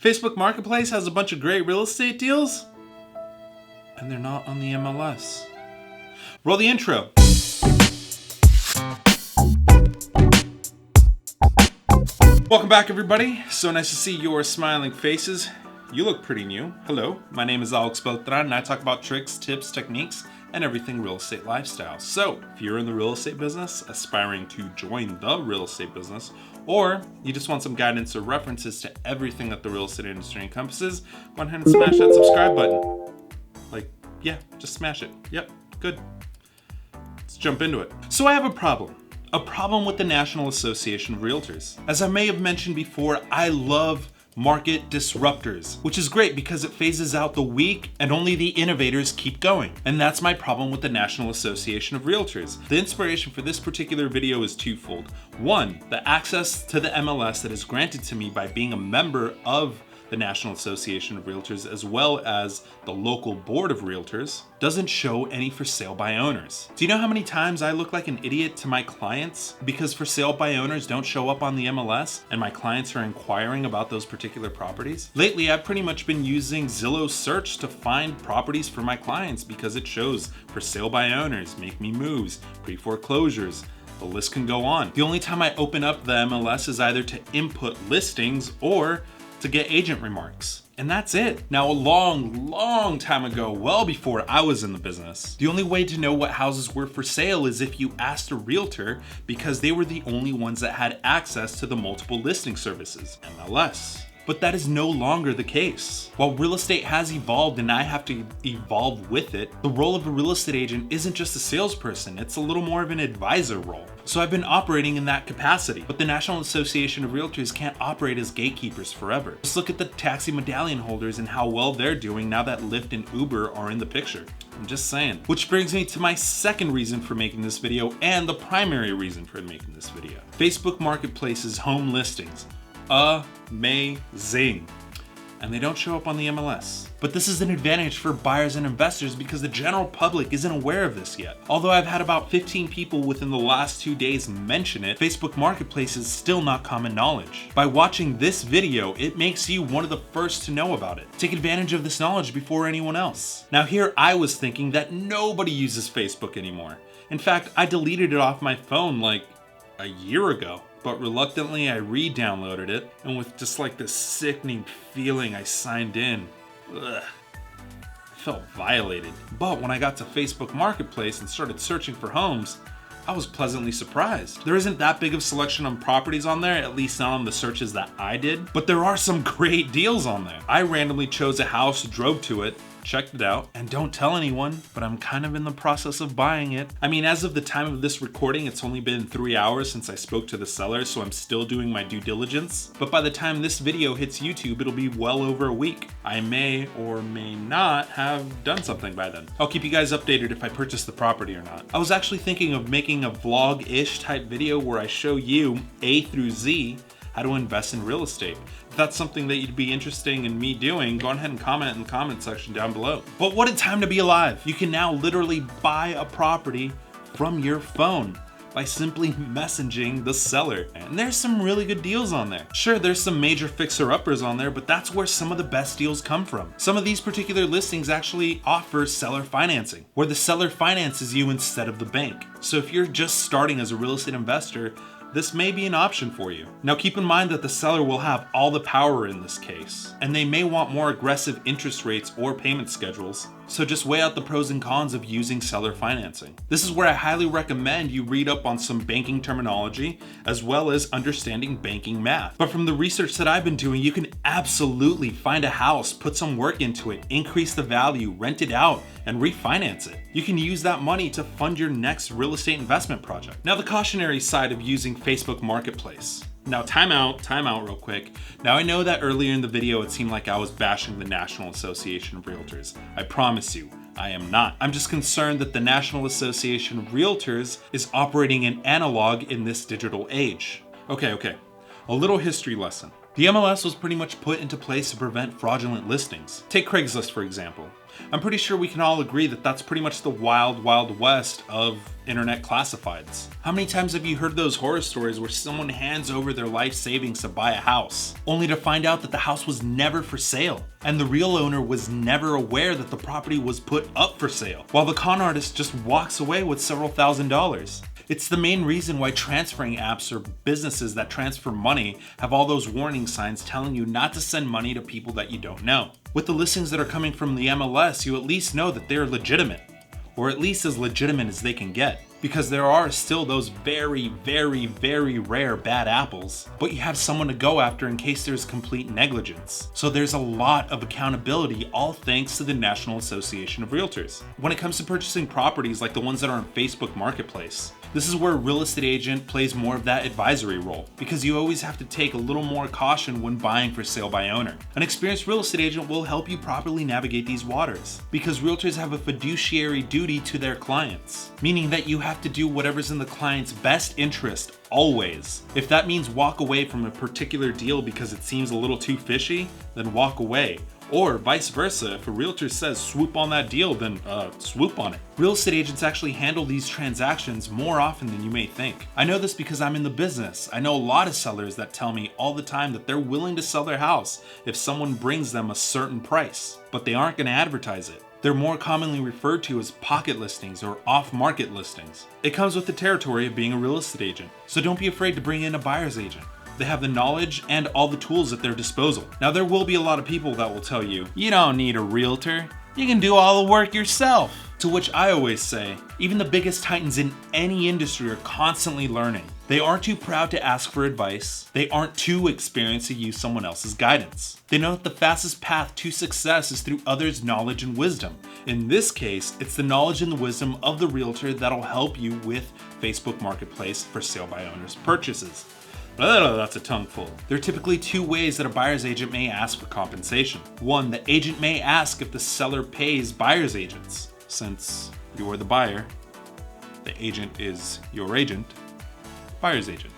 Facebook Marketplace has a bunch of great real estate deals, and they're not on the MLS. Roll the intro. Welcome back, everybody. So nice to see your smiling faces. You look pretty new. Hello, my name is AlexBeltran, and I talk about tricks, tips, techniques, and everything real estate lifestyle. So if you're in the real estate business, aspiring to join the real estate business, or you just want some guidance or references to everything that the real estate industry encompasses, go ahead and smash that subscribe button. Just smash it. Yep, good. Let's jump into it. So I have a problem with the National Association of Realtors. As I may have mentioned before, I love market disruptors, which is great because it phases out the weak and only the innovators keep going. And that's my problem with the National Association of Realtors. The inspiration for this particular video is twofold. One, the access to the MLS that is granted to me by being a member of the National Association of Realtors, as well as the local board of realtors, doesn't show any for sale by owners. Do you know how many times I look like an idiot to my clients because for sale by owners don't show up on the MLS and my clients are inquiring about those particular properties? Lately, I've pretty much been using Zillow search to find properties for my clients because it shows for sale by owners, make me moves, pre-foreclosures. The list can go on. The only time I open up the MLS is either to input listings or to get agent remarks. And that's it. Now, a long time ago, well before I was in the business, the only way to know what houses were for sale is if you asked a realtor because they were the only ones that had access to the multiple listing services, MLS. But that is no longer the case. While real estate has evolved and I have to evolve with it, the role of a real estate agent isn't just a salesperson, it's a little more of an advisor role. So I've been operating in that capacity, but the National Association of Realtors can't operate as gatekeepers forever. Just look at the taxi medallion holders and how well they're doing now that Lyft and Uber are in the picture. I'm just saying. Which brings me to my second reason for making this video and the primary reason for making this video. Facebook Marketplace's home listings. Amazing. And they don't show up on the MLS. But this is an advantage for buyers and investors because the general public isn't aware of this yet. Although I've had about 15 people within the last 2 days mention it, Facebook Marketplace is still not common knowledge. By watching this video, it makes you one of the first to know about it. Take advantage of this knowledge before anyone else. Now here I was thinking that nobody uses Facebook anymore. In fact, I deleted it off my phone like a year ago. But reluctantly, I re-downloaded it, and with just like this sickening feeling, I signed in. Ugh. I felt violated. But when I got to Facebook Marketplace and started searching for homes, I was pleasantly surprised. There isn't that big of selection on properties on there, at least not on the searches that I did, but there are some great deals on there. I randomly chose a house, drove to it, checked it out, and don't tell anyone, but I'm kind of in the process of buying it. I mean, as of the time of this recording, it's only been 3 hours since I spoke to the seller, so I'm still doing my due diligence. But by the time this video hits YouTube, it'll be well over a week. I may or may not have done something by then. I'll keep you guys updated if I purchase the property or not. I was actually thinking of making a vlog-ish type video where I show you A through Z how to invest in real estate. If that's something that you'd be interested in me doing, go ahead and comment in the comment section down below. But what a time to be alive. You can now literally buy a property from your phone by simply messaging the seller. And there's some really good deals on there. Sure, there's some major fixer-uppers on there, but that's where some of the best deals come from. Some of these particular listings actually offer seller financing, where the seller finances you instead of the bank. So if you're just starting as a real estate investor, this may be an option for you. Now keep in mind that the seller will have all the power in this case, and they may want more aggressive interest rates or payment schedules. So just weigh out the pros and cons of using seller financing. This is where I highly recommend you read up on some banking terminology as well as understanding banking math. But from the research that I've been doing, you can absolutely find a house, put some work into it, increase the value, rent it out, and refinance it. You can use that money to fund your next real estate investment project. Now the cautionary side of using Facebook Marketplace. Now time out real quick. Now I know that earlier in the video it seemed like I was bashing the National Association of Realtors. I promise you, I am not. I'm just concerned that the National Association of Realtors is operating an analog in this digital age. Okay. A little history lesson. The MLS was pretty much put into place to prevent fraudulent listings. Take Craigslist for example. I'm pretty sure we can all agree that that's pretty much the wild, wild west of internet classifieds. How many times have you heard those horror stories where someone hands over their life savings to buy a house, only to find out that the house was never for sale, and the real owner was never aware that the property was put up for sale, while the con artist just walks away with several $1,000s? It's the main reason why transferring apps or businesses that transfer money have all those warning signs telling you not to send money to people that you don't know. With the listings that are coming from the MLS, you at least know that they're legitimate, or at least as legitimate as they can get, because there are still those very, very, very rare bad apples, but you have someone to go after in case there's complete negligence. So there's a lot of accountability, all thanks to the National Association of Realtors. When it comes to purchasing properties like the ones that are on Facebook Marketplace, this is where a real estate agent plays more of that advisory role, because you always have to take a little more caution when buying for sale by owner. An experienced real estate agent will help you properly navigate these waters, because realtors have a fiduciary duty to their clients, meaning that you have to do whatever's in the client's best interest always. If that means walk away from a particular deal because it seems a little too fishy, then walk away. Or vice versa, if a realtor says swoop on that deal, then swoop on it. Real estate agents actually handle these transactions more often than you may think. I know this because I'm in the business. I know a lot of sellers that tell me all the time that they're willing to sell their house if someone brings them a certain price, but they aren't going to advertise it. They're more commonly referred to as pocket listings or off-market listings. It comes with the territory of being a real estate agent, so don't be afraid to bring in a buyer's agent. They have the knowledge and all the tools at their disposal. Now, there will be a lot of people that will tell you, you don't need a realtor, you can do all the work yourself. To which I always say, even the biggest titans in any industry are constantly learning. They aren't too proud to ask for advice. They aren't too experienced to use someone else's guidance. They know that the fastest path to success is through others' knowledge and wisdom. In this case, it's the knowledge and the wisdom of the realtor that'll help you with Facebook Marketplace for sale by owners purchases. That's a tongueful. There are typically two ways that a buyer's agent may ask for compensation. One, the agent may ask if the seller pays buyer's agents. Since you are the buyer, the agent is your agent, buyer's agent.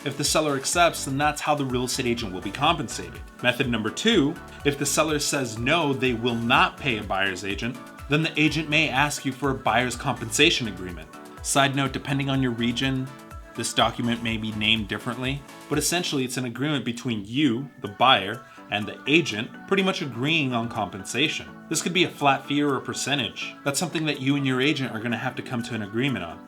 If the seller accepts, then that's how the real estate agent will be compensated. Method number two, if the seller says no, they will not pay a buyer's agent, then the agent may ask you for a buyer's compensation agreement. Side note, depending on your region, this document may be named differently, but essentially it's an agreement between you, the buyer, and the agent pretty much agreeing on compensation. This could be a flat fee or a percentage. That's something that you and your agent are going to have to come to an agreement on.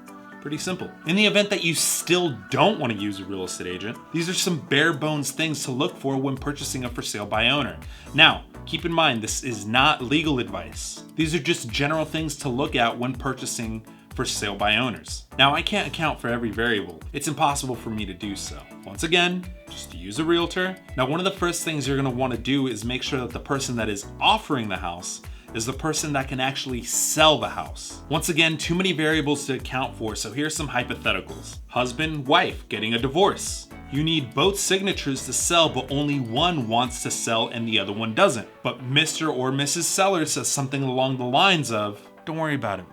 Pretty simple. In the event that you still don't want to use a real estate agent, these are some bare bones things to look for when purchasing a for sale by owner. Now, keep in mind, this is not legal advice. These are just general things to look at when purchasing for sale by owners. Now, I can't account for every variable. It's impossible for me to do so. Once again, just use a realtor. Now, one of the first things you're going to want to do is make sure that the person that is offering the house is the person that can actually sell the house. Once again, too many variables to account for, so here's some hypotheticals. Husband, wife, getting a divorce. You need both signatures to sell, but only one wants to sell and the other one doesn't. But Mr. or Mrs. Seller says something along the lines of, don't worry about it,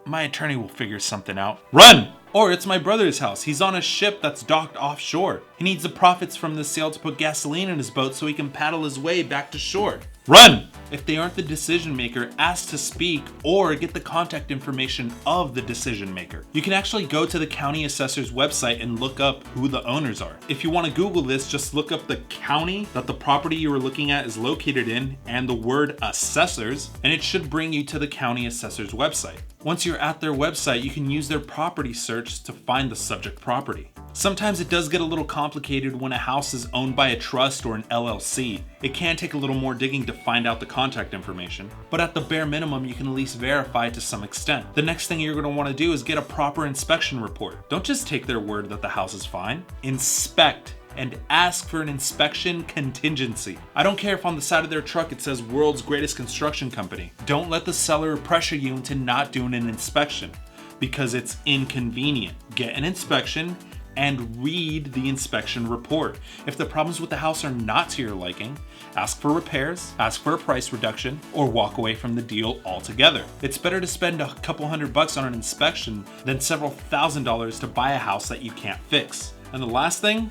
my attorney will figure something out. Run! Or it's my brother's house. He's on a ship that's docked offshore. He needs the profits from the sale to put gasoline in his boat so he can paddle his way back to shore. Run! If they aren't the decision maker, ask to speak or get the contact information of the decision maker. You can actually go to the county assessor's website and look up who the owners are. If you want to Google this, just look up the county that the property you are looking at is located in and the word assessors, and it should bring you to the county assessor's website. Once you're at their website, you can use their property search to find the subject property. Sometimes it does get a little complicated when a house is owned by a trust or an LLC. It can take a little more digging to find out the contact information, but at the bare minimum, you can at least verify it to some extent. The next thing you're going to want to do is get a proper inspection report. Don't just take their word that the house is fine. Inspect and ask for an inspection contingency. I don't care if on the side of their truck it says world's greatest construction company. Don't let the seller pressure you into not doing an inspection because it's inconvenient. Get an inspection and read the inspection report. If the problems with the house are not to your liking, ask for repairs, ask for a price reduction, or walk away from the deal altogether. It's better to spend a couple $100 on an inspection than several $1,000s to buy a house that you can't fix. And the last thing,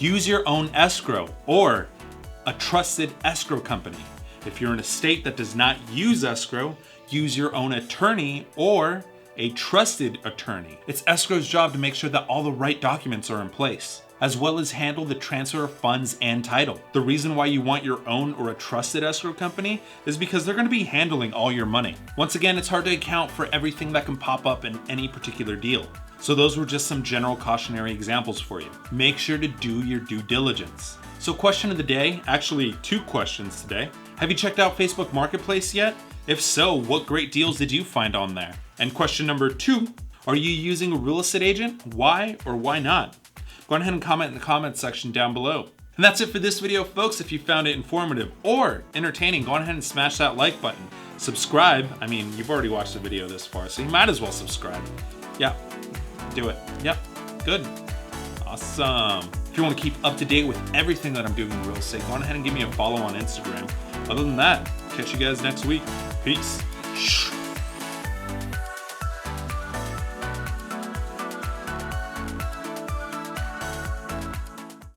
Use your own escrow or a trusted escrow company. If you're in a state that does not use escrow, use your own attorney or a trusted attorney. It's escrow's job to make sure that all the right documents are in place, as well as handle the transfer of funds and title. The reason why you want your own or a trusted escrow company is because they're going to be handling all your money. Once again, it's hard to account for everything that can pop up in any particular deal. So those were just some general cautionary examples for you. Make sure to do your due diligence. So question of the day, actually 2 questions today. Have you checked out Facebook Marketplace yet? If so, what great deals did you find on there? And question number 2, are you using a real estate agent? Why or why not? Go ahead and comment in the comments section down below. And that's it for this video, folks. If you found it informative or entertaining, go ahead and smash that like button. Subscribe. I mean, you've already watched the video this far, so you might as well subscribe. Yeah, do it. Yep, good. Awesome. If you want to keep up to date with everything that I'm doing in real estate, go on ahead and give me a follow on Instagram. Other than that, catch you guys next week. Peace.